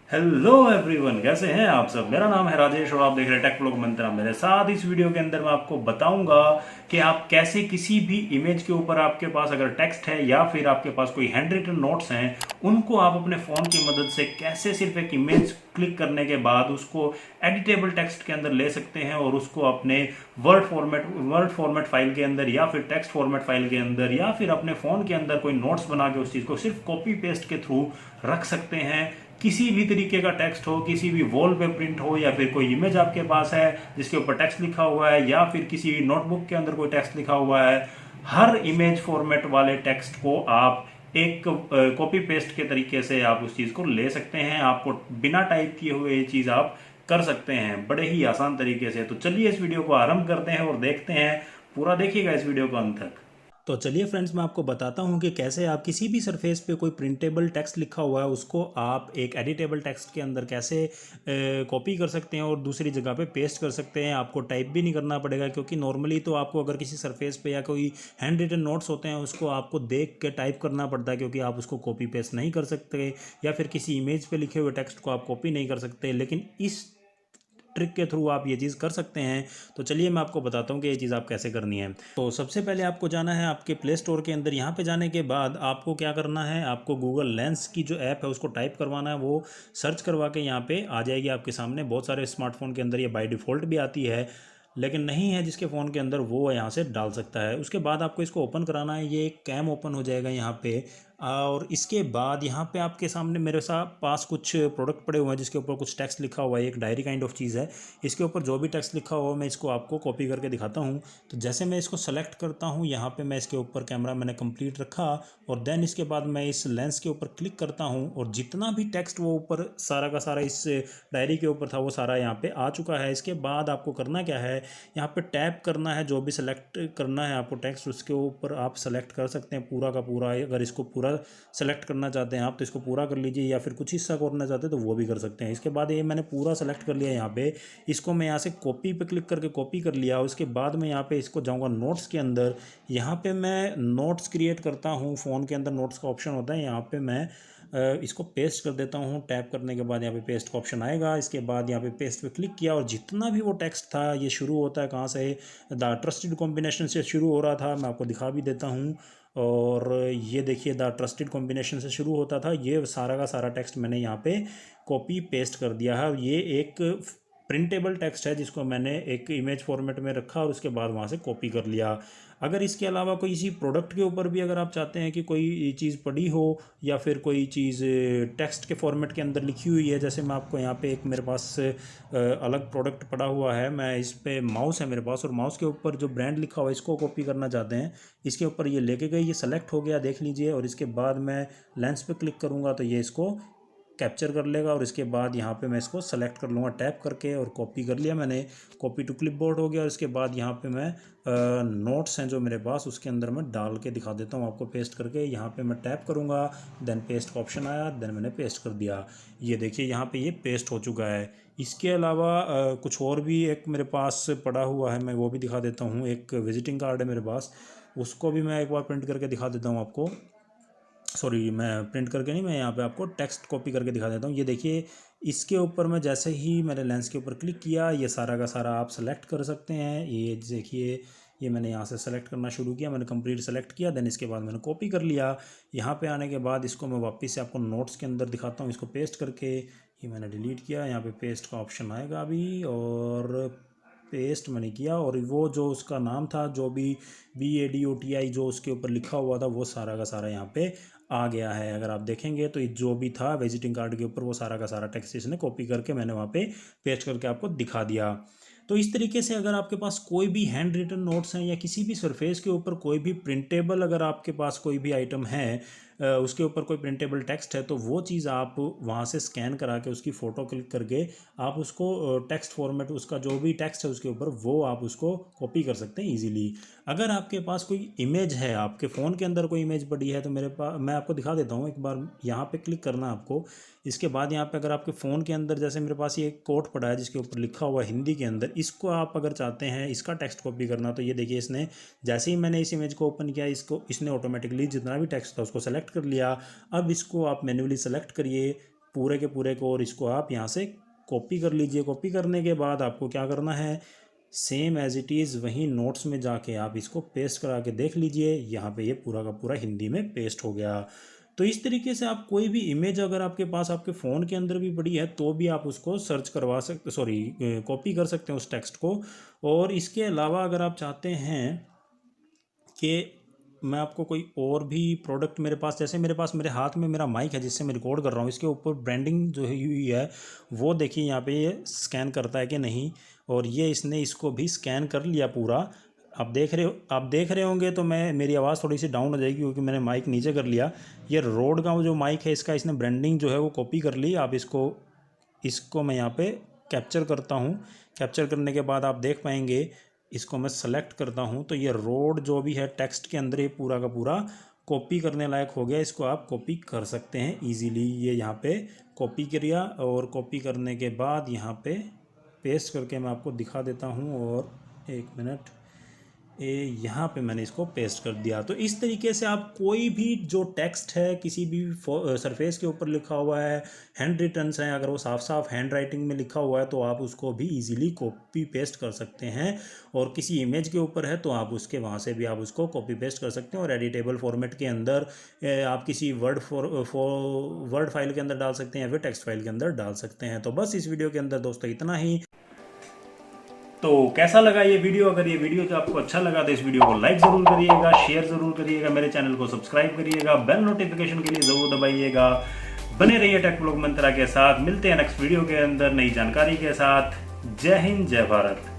Hello everyone, कैसे हैं आप सब। मेरा नाम है राजेश और आप देख रहे हैं टेक ब्लॉग मंत्रा। मेरे साथ इस वीडियो के अंदर मैं आपको बताऊंगा कि आप कैसे किसी भी इमेज के ऊपर आपके पास अगर टेक्स्ट है या फिर आपके पास कोई हैंड रिटन नोट्स हैं, उनको आप अपने फोन की मदद से कैसे सिर्फ एक इमेज क्लिक करने के बाद उसको एडिटेबल टेक्स्ट के अंदर ले सकते हैं और उसको अपने वर्ड फॉर्मेट फाइल के अंदर या फिर टेक्स्ट फॉर्मेट फाइल के अंदर या फिर अपने फोन के अंदर कोई नोट्स बना के उस चीज को सिर्फ कॉपी पेस्ट के थ्रू रख सकते हैं। किसी भी तरीके का टेक्स्ट हो, किसी भी वॉल पे प्रिंट हो या फिर कोई इमेज आपके पास है जिसके ऊपर टेक्स्ट लिखा हुआ है या फिर किसी नोटबुक के अंदर कोई टेक्स्ट लिखा हुआ है, हर इमेज फॉर्मेट वाले टेक्स्ट को आप एक कॉपी पेस्ट के तरीके से आप उस चीज को ले सकते हैं। आपको बिना टाइप किए हुए ये चीज आप कर सकते हैं बड़े ही आसान तरीके से। तो चलिए इस वीडियो को आरंभ करते हैं और देखते हैं। पूरा देखिएगा इस वीडियो को अंत तक। तो चलिए फ्रेंड्स, मैं आपको बताता हूं कि कैसे आप किसी भी सरफेस पे कोई प्रिंटेबल टेक्स्ट लिखा हुआ है उसको आप एक एडिटेबल टेक्स्ट के अंदर कैसे कॉपी कर सकते हैं और दूसरी जगह पे पेस्ट कर सकते हैं। आपको टाइप भी नहीं करना पड़ेगा, क्योंकि नॉर्मली तो आपको अगर किसी सरफेस पे या कोई हैंड रिटन नोट्स होते हैं उसको आपको देख के टाइप करना पड़ता है, क्योंकि आप उसको कॉपी पेस्ट नहीं कर सकते या फिर किसी इमेज पे लिखे हुए टेक्स्ट को आप कॉपी नहीं कर सकते। लेकिन इस ट्रिक के थ्रू आप ये चीज़ कर सकते हैं। तो चलिए मैं आपको बताता हूँ कि ये चीज़ आप कैसे करनी है। तो सबसे पहले आपको जाना है आपके प्ले स्टोर के अंदर। यहाँ पे जाने के बाद आपको क्या करना है, आपको गूगल लेंस की जो ऐप है उसको टाइप करवाना है। वो सर्च करवा के यहाँ पे आ जाएगी आपके सामने। बहुत सारे स्मार्टफोन के अंदर ये बाय डिफ़ॉल्ट भी आती है, लेकिन नहीं है जिसके फ़ोन के अंदर वो यहाँ से डाल सकता है। उसके बाद आपको इसको ओपन कराना है। ये एक कैम ओपन हो जाएगा यहाँ पे, और इसके बाद यहाँ पे आपके सामने मेरे साथ पास कुछ प्रोडक्ट पड़े हुए हैं जिसके ऊपर कुछ टेक्स्ट लिखा हुआ है। एक डायरी काइंड ऑफ चीज़ है। इसके ऊपर जो भी टेक्स्ट लिखा हुआ मैं इसको आपको कॉपी करके दिखाता हूँ। तो जैसे मैं इसको सेलेक्ट करता हूँ, यहाँ पे मैं इसके ऊपर कैमरा मैंने कंप्लीट रखा और देन इसके बाद मैं इस लेंस के ऊपर क्लिक करता हूँ और जितना भी टेक्स्ट वो ऊपर सारा का सारा इस डायरी के ऊपर था वो सारा यहाँ पे आ चुका है। इसके बाद आपको करना क्या है, यहाँ पे टैप करना है। जो भी सेलेक्ट करना है आपको टेक्स्ट, उसके ऊपर आप सेलेक्ट कर सकते हैं पूरा का पूरा। अगर इसको पूरा सेलेक्ट करना चाहते हैं आप तो इसको पूरा कर लीजिए, या फिर कुछ हिस्सा करना चाहते हैं तो वो भी कर सकते हैं। इसके बाद ये मैंने पूरा सेलेक्ट कर लिया यहाँ पे। इसको मैं यहाँ से कॉपी पे क्लिक करके कॉपी कर लिया। उसके बाद मैं यहाँ पे इसको जाऊँगा नोट्स के अंदर। यहाँ पे मैं नोट्स क्रिएट करता हूँ। फ़ोन के अंदर नोट्स का ऑप्शन होता है, यहाँ पे मैं इसको पेस्ट कर देता हूँ। टैप करने के बाद यहाँ पे पेस्ट का ऑप्शन आएगा। इसके बाद यहाँ पे पेस्ट पे क्लिक किया और जितना भी वो टेक्स्ट था, ये शुरू होता है कहाँ से, द ट्रस्टेड कॉम्बिनेशन से शुरू हो रहा था। मैं आपको दिखा भी देता हूँ। और ये देखिए, द ट्रस्टेड कॉम्बिनेशन से शुरू होता था। ये सारा का सारा टेक्स्ट मैंने यहाँ पे कॉपी पेस्ट कर दिया है। ये एक प्रिंटेबल टेक्स्ट है जिसको मैंने एक इमेज फॉर्मेट में रखा और उसके बाद वहाँ से कॉपी कर लिया। अगर इसके अलावा कोई इसी प्रोडक्ट के ऊपर भी अगर आप चाहते हैं कि कोई चीज़ पड़ी हो या फिर कोई चीज़ टेक्स्ट के फॉर्मेट के अंदर लिखी हुई है, जैसे मैं आपको यहाँ पे एक मेरे पास अलग प्रोडक्ट पड़ा हुआ है, मैं इस पे माउस है मेरे पास और माउस के ऊपर जो ब्रांड लिखा हुआ है इसको कॉपी करना चाहते हैं। इसके ऊपर ये लेके गए, ये सेलेक्ट हो गया, देख लीजिए। और इसके बाद मैं लेंस पे क्लिक करूँगा तो ये इसको कैप्चर कर लेगा और इसके बाद यहाँ पे मैं इसको सेलेक्ट कर लूँगा टैप करके और कॉपी कर लिया मैंने। कॉपी टू क्लिपबोर्ड हो गया। और इसके बाद यहाँ पे मैं नोट्स हैं जो मेरे पास उसके अंदर मैं डाल के दिखा देता हूँ आपको पेस्ट करके। यहाँ पे मैं टैप करूँगा, देन पेस्ट का ऑप्शन आया, देन मैंने पेस्ट कर दिया। ये देखिए यहाँ पे ये पेस्ट हो चुका है। इसके अलावा कुछ और भी एक मेरे पास पड़ा हुआ है, मैं वो भी दिखा देता हूँ। एक विजिटिंग कार्ड है मेरे पास, उसको भी मैं एक बार प्रिंट करके दिखा देता हूँ आपको। सॉरी, मैं प्रिंट करके नहीं, मैं यहाँ पे आपको टेक्स्ट कॉपी करके दिखा देता हूँ। ये देखिए, इसके ऊपर मैं जैसे ही मैंने लेंस के ऊपर क्लिक किया, ये सारा का सारा आप सेलेक्ट कर सकते हैं। ये देखिए, ये मैंने यहाँ से सेलेक्ट करना शुरू किया, मैंने कंप्लीट सेलेक्ट किया, देन इसके बाद मैंने कॉपी कर लिया। यहाँ पे आने के बाद इसको मैं वापस से आपको नोट्स के अंदर दिखाता हूँ। इसको पेस्ट करके ये मैंने डिलीट किया। यहाँ पे पेस्ट का ऑप्शन आएगा अभी और पेस्ट मैंने किया और वो जो उसका नाम था, जो भी BADOTI जो उसके ऊपर लिखा हुआ था, वो सारा का सारा यहाँ पे आ गया है। अगर आप देखेंगे तो जो भी था विजिटिंग कार्ड के ऊपर, वो सारा का सारा टेक्स्ट इसने कॉपी करके मैंने वहाँ पे पेस्ट करके आपको दिखा दिया। तो इस तरीके से अगर आपके पास कोई भी हैंड रिटन नोट्स हैं या किसी भी सरफेस के ऊपर कोई भी प्रिंटेबल, अगर आपके पास कोई भी आइटम है, उसके ऊपर कोई प्रिंटेबल टेक्स्ट है, तो वो चीज़ आप वहाँ से स्कैन करा के उसकी फ़ोटो क्लिक करके आप उसको टेक्स्ट फॉर्मेट, उसका जो भी टेक्स्ट है उसके ऊपर, वो आप उसको कॉपी कर सकते हैं ईजिली। अगर आपके पास कोई इमेज है, आपके फ़ोन के अंदर कोई इमेज पड़ी है, तो मेरे पास, मैं आपको दिखा देता हूँ। एक बार यहाँ पे क्लिक करना है आपको। इसके बाद यहाँ पे अगर आपके फ़ोन के अंदर, जैसे मेरे पास ये एक कोट पड़ा है जिसके ऊपर लिखा हुआ है हिंदी के अंदर, इसको आप अगर चाहते हैं इसका टेक्स्ट कॉपी करना, तो ये देखिए, इसने जैसे ही मैंने इस इमेज को ओपन किया, इसने ऑटोमेटिकली जितना भी टेक्स्ट था उसको सेलेक्ट कर लिया। अब इसको आप मैन्युअली सेलेक्ट करिए, पूरे के पूरे को और इसको आप यहाँ से कॉपी कर लीजिए। कॉपी करने के बाद आपको क्या करना है, सेम एज इट इज़ वहीं नोट्स में जाके आप इसको पेस्ट करा के देख लीजिए। यहाँ पे ये पूरा का पूरा हिंदी में पेस्ट हो गया। तो इस तरीके से आप कोई भी इमेज अगर आपके पास आपके फ़ोन के अंदर भी पड़ी है तो भी आप उसको सर्च करवा सकते, कॉपी कर सकते हैं उस टेक्स्ट को। और इसके अलावा अगर आप चाहते हैं कि मैं आपको कोई और भी प्रोडक्ट मेरे पास, जैसे मेरे हाथ में मेरा माइक है जिससे मैं रिकॉर्ड कर रहा हूँ, इसके ऊपर ब्रांडिंग जो हुई है वो देखिए यहाँ पे ये स्कैन करता है कि नहीं, और ये इसने इसको भी स्कैन कर लिया पूरा। आप देख रहे होंगे तो मेरी आवाज़ थोड़ी सी डाउन हो जाएगी क्योंकि मैंने माइक नीचे कर लिया। ये रोड का जो माइक है इसका इसने ब्रांडिंग जो है वो कॉपी कर ली। आप इसको मैं यहाँ पे कैप्चर करता हूँ। कैप्चर करने के बाद आप देख पाएंगे, इसको मैं सेलेक्ट करता हूँ तो ये रोड जो भी है टेक्स्ट के अंदर ये पूरा का पूरा कॉपी करने लायक हो गया। इसको आप कॉपी कर सकते हैं इजीली। ये यहाँ पे कॉपी किया और कॉपी करने के बाद यहाँ पे पेस्ट करके मैं आपको दिखा देता हूँ। और एक मिनट, यहाँ पे मैंने इसको पेस्ट कर दिया। तो इस तरीके से आप कोई भी जो टेक्स्ट है किसी भी सरफेस के ऊपर लिखा हुआ है, हैंड रिटन्स हैं, अगर वो साफ साफ हैंड राइटिंग में लिखा हुआ है तो आप उसको भी इजीली कॉपी पेस्ट कर सकते हैं। और किसी इमेज के ऊपर है तो आप उसके वहाँ से भी आप उसको कॉपी पेस्ट कर सकते हैं। और एडिटेबल फॉर्मेट के अंदर आप किसी वर्ड फाइल के अंदर डाल सकते हैं या फिर टेक्स्ट फाइल के अंदर डाल सकते हैं। तो बस इस वीडियो के अंदर दोस्तों इतना ही। तो कैसा लगा ये वीडियो? अगर ये वीडियो जो आपको अच्छा लगा तो इस वीडियो को लाइक ज़रूर करिएगा, शेयर ज़रूर करिएगा, मेरे चैनल को सब्सक्राइब करिएगा, बेल नोटिफिकेशन के लिए ज़रूर दबाइएगा। बने रहिए टेक ब्लॉग मंत्रा के साथ। मिलते हैं नेक्स्ट वीडियो के अंदर नई जानकारी के साथ। जय हिंद, जय भारत।